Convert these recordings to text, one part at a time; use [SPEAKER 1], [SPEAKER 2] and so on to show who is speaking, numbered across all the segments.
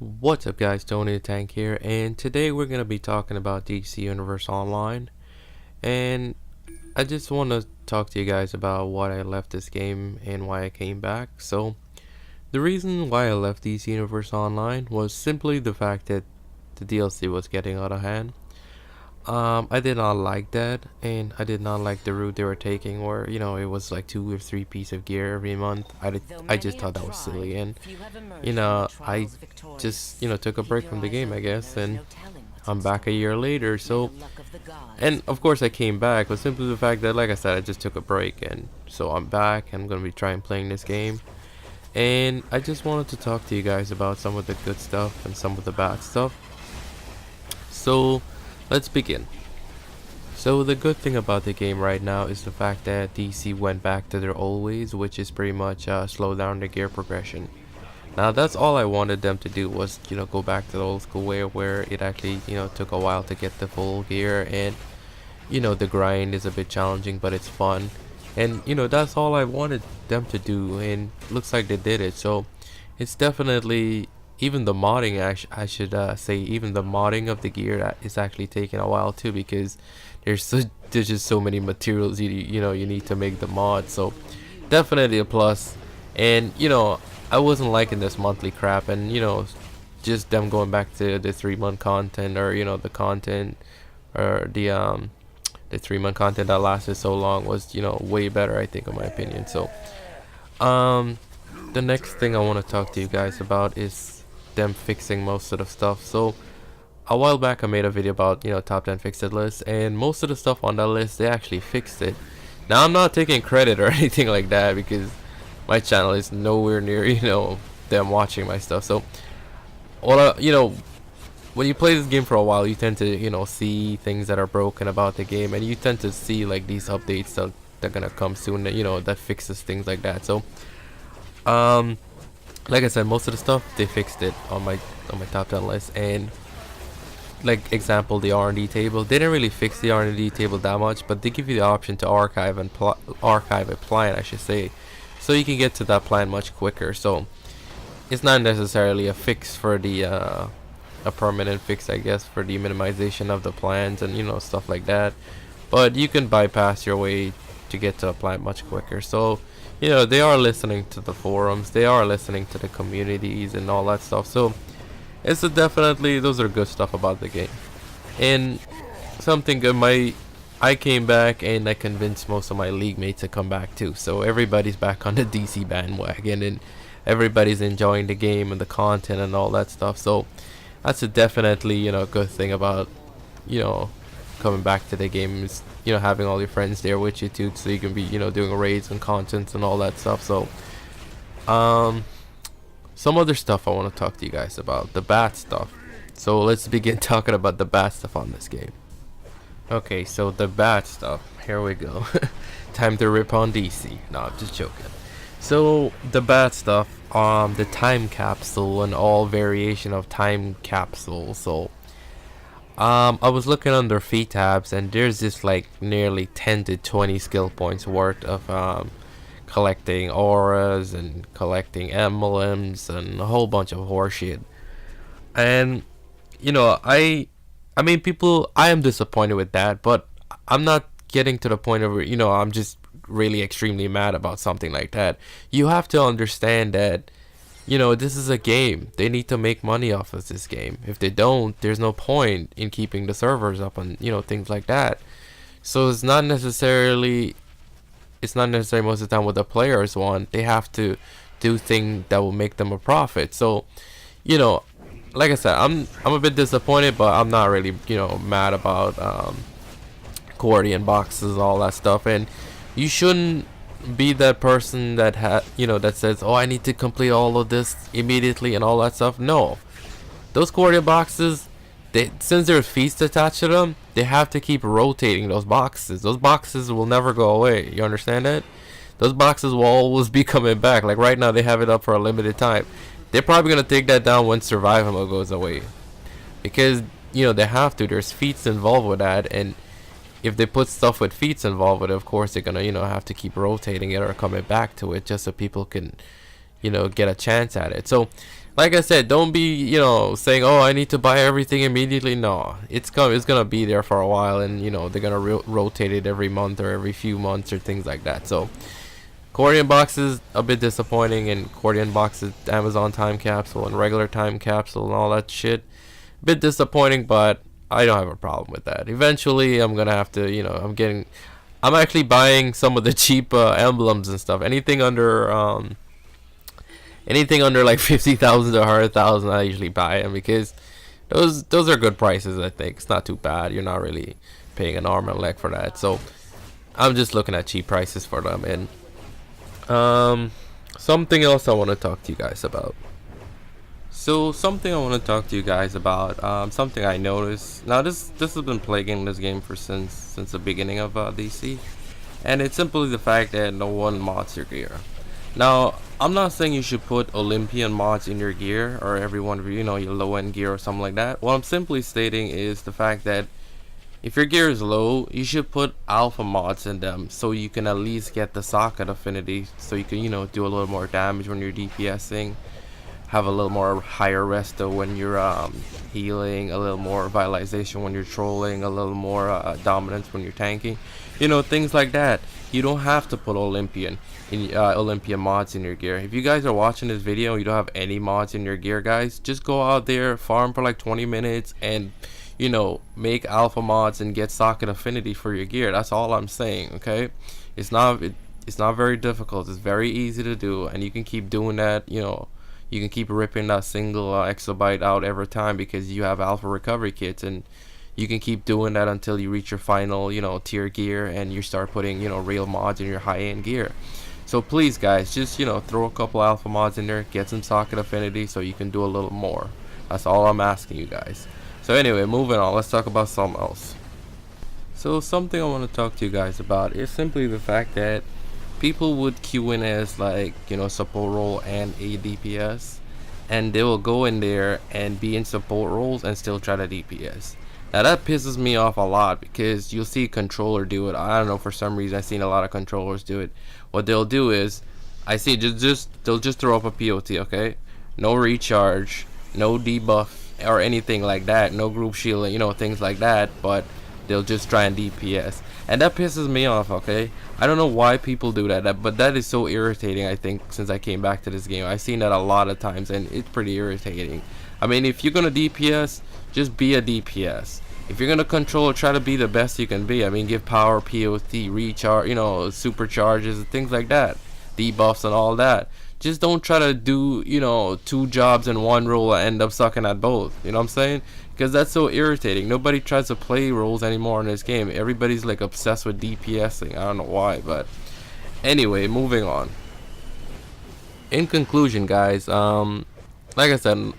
[SPEAKER 1] What's up guys, Tony the Tank here, and today we're going to be talking about DC Universe Online. And I just want to talk to you guys about why I left this game and why I came back. So the reason why I left DC Universe Online was simply the fact that the DLC was getting out of hand. I did not like that, and I did not like the route they were taking, where it was like 2 or 3 pieces of gear every month. I just thought that was silly, and I just took a break from the game, I guess, and I'm back a year later. So, and of course I came back, but simply the fact that, like I said, I just took a break, and so I'm back. And I'm gonna be trying playing this game, and I just wanted to talk to you guys about some of the good stuff and some of the bad stuff. So let's begin. So the good thing about the game right now is the fact that DC went back to their old ways, which is pretty much slow down the gear progression. Now that's all I wanted them to do, was go back to the old school way where it actually took a while to get the full gear, and the grind is a bit challenging but it's fun. And that's all I wanted them to do, and looks like they did it. So it's definitely, even the modding, I should say, even the modding of the gear is actually taking a while too, because there's just so many materials you need to make the mod. So definitely a plus. And I wasn't liking this monthly crap, and just them going back to the 3-month content, or the content, or the 3-month content that lasted so long was way better, I think, in my opinion. So the next thing I want to talk to you guys about is them fixing most of the stuff. So a while back I made a video about top 10 fixed list, and most of the stuff on that list, they actually fixed it. Now I'm not taking credit or anything like that, because my channel is nowhere near them watching my stuff. So when you play this game for a while, you tend to see things that are broken about the game, and you tend to see like these updates that are gonna come soon, that fixes things like that. So like I said, most of the stuff they fixed it on my top 10 list. And like example, the R&D table, they didn't really fix the R&D table that much, but they give you the option to archive a plan, I should say, so you can get to that plan much quicker. So it's not necessarily a fix for the a permanent fix, I guess, for the minimization of the plans and stuff like that, but you can bypass your way to get to a plan much quicker. So they are listening to the forums, they are listening to the communities and all that stuff. So it's definitely, those are good stuff about the game. And something good, I came back and I convinced most of my league mates to come back too. So everybody's back on the DC bandwagon, and everybody's enjoying the game and the content and all that stuff. So that's definitely good thing about coming back to the game, is having all your friends there with you too, so you can be doing raids and contents and all that stuff. So some other stuff I want to talk to you guys about, the bad stuff. So let's begin talking about the bad stuff on this game. Okay, so the bad stuff, here we go. Time to rip on DC. No, I'm just joking. So the bad stuff, the time capsule and all variation of time capsule. So I was looking under feat tabs, and there's just like nearly 10 to 20 skill points worth of collecting auras and collecting emblems and a whole bunch of horseshit. And I mean, people, I am disappointed with that, but I'm not getting to the point of I'm just really extremely mad about something like that. You have to understand that this is a game. They need to make money off of this game. If they don't, there's no point in keeping the servers up and things like that. So it's not necessarily most of the time what the players want. They have to do things that will make them a profit. So like I said, I'm a bit disappointed, but I'm not really mad about accordion boxes and all that stuff. And you shouldn't be that person that that says, oh, I need to complete all of this immediately and all that stuff. No, those accordion boxes, since there's feats attached to them, they have to keep rotating those boxes. Those boxes will never go away. You understand that? Those boxes will always be coming back. Like right now, they have it up for a limited time. They're probably gonna take that down when survival mode goes away, because they have to. There's feats involved with that, and if they put stuff with feats involved with it, of course they're gonna have to keep rotating it or coming back to it, just so people can get a chance at it. So like I said, don't be, you know, saying, oh, I need to buy everything immediately. No, it's gonna be there for a while, and you know they're gonna rotate it every month or every few months or things like that. So Accordion boxes a bit disappointing, and Accordion boxes Amazon time capsule and regular time capsule and all that shit, bit disappointing, but I don't have a problem with that. Eventually I'm gonna have to, you know, I'm actually buying some of the cheap emblems and stuff. Anything under like 50,000 to 100,000, I usually buy them because those are good prices. I think it's not too bad. You're not really paying an arm and a leg for that. So I'm just looking at cheap prices for them. And something else I want to talk to you guys about. Something I noticed. Now this has been plaguing this game since the beginning of DC, and it's simply the fact that no one mods your gear. Now I'm not saying you should put Olympian mods in your gear or every one of your, you know, your low end gear or something like that. What I'm simply stating is the fact that if your gear is low, you should put alpha mods in them so you can at least get the socket affinity, so you can, you know, do a little more damage when you're DPSing, have a little more higher resto when you're healing, a little more vitalization when you're trolling, a little more dominance when you're tanking, you know, things like that. You don't have to put Olympian mods in your gear. If you guys are watching this video and you don't have any mods in your gear, guys, just go out there, farm for like 20 minutes and, you know, make alpha mods and get socket affinity for your gear. That's all I'm saying, okay? It's not very difficult. It's very easy to do, and you can keep doing that. You know, you can keep ripping that single exobyte out every time because you have alpha recovery kits, and you can keep doing that until you reach your final, you know, tier gear and you start putting, you know, real mods in your high-end gear. So please guys, just, you know, throw a couple alpha mods in there, get some socket affinity so you can do a little more. That's all I'm asking you guys. So anyway, moving on, let's talk about something else. So something I want to talk to you guys about is simply the fact that people would queue in as, like, you know, support role and a DPS, and they will go in there and be in support roles and still try to DPS. Now that pisses me off a lot because you'll see a controller do it. I don't know, for some reason I've seen a lot of controllers do it. What they'll do is, I see they'll just throw up a POT, okay? No recharge, no debuff or anything like that, no group shielding, you know, things like that, but they'll just try and DPS, and that pisses me off, okay? I don't know why people do that, but that is so irritating. I think since I came back to this game, I've seen that a lot of times, and it's pretty irritating. I mean, if you're gonna DPS, just be a DPS. If you're gonna control, try to be the best you can be. I mean, give power, POT, recharge, you know, supercharges and things like that, debuffs and all that. Just don't try to do, you know, 2 jobs in 1 role and end up sucking at both. You know what I'm saying? Because that's so irritating. Nobody tries to play roles anymore in this game. Everybody's like obsessed with DPSing. I don't know why, but anyway, moving on. In conclusion, guys, like I said,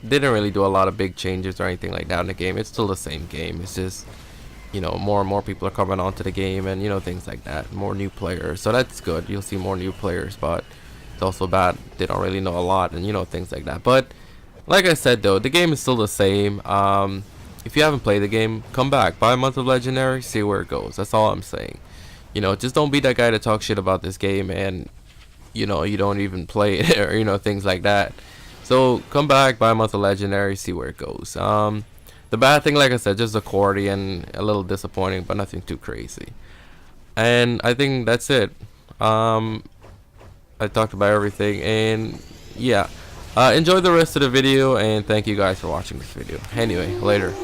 [SPEAKER 1] didn't really do a lot of big changes or anything like that in the game. It's still the same game. It's just, you know, more and more people are coming onto the game, and, you know, things like that. More new players, so that's good. You'll see more new players, but it's also bad they don't really know a lot, and, you know, things like that. But like I said, though, the game is still the same. If you haven't played the game, come back, buy a month of Legendary, see where it goes. That's all I'm saying. You know, just don't be that guy to talk shit about this game and, you know, you don't even play it, or, you know, things like that. So come back, buy a month of Legendary, see where it goes. The bad thing, like I said, just accordion, a little disappointing, but nothing too crazy. And I think that's it. I talked about everything, and yeah, enjoy the rest of the video, and thank you guys for watching this video. Anyway, later.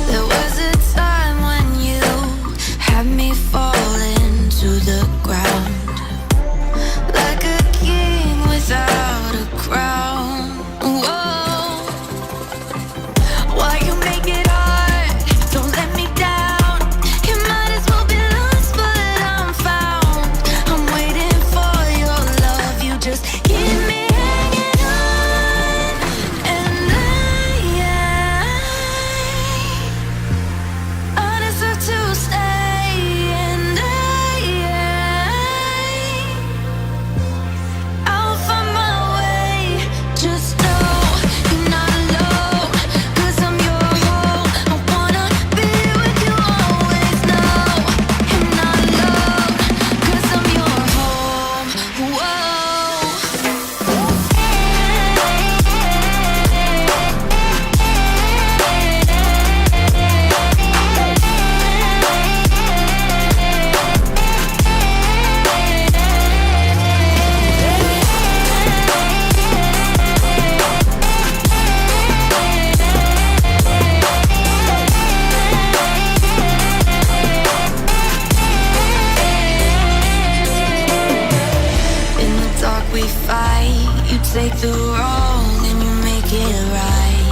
[SPEAKER 2] There was a time when you had me falling to the ground, like a king without a crown. Whoa, why you make it hard? Don't let me down. You might as well be lost, but I'm found. I'm waiting for your love. You just keep me hanging on, and wrong and you make it right.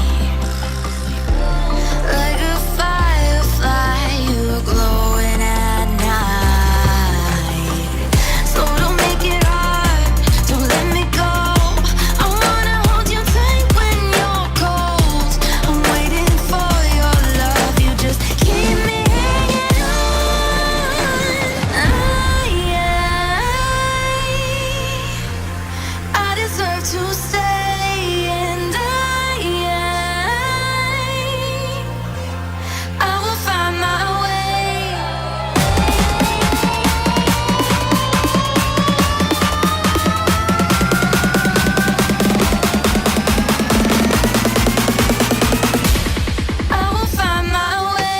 [SPEAKER 2] Like a firefly, you were glowing at night. So don't make it hard, don't let me go. I wanna hold you tight when you're cold. I'm waiting for your love, you just keep me hanging on. I deserve to stay, and I will find my way. I will find my way.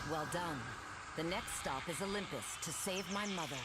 [SPEAKER 3] Well done. The next stop is Olympus to save my mother.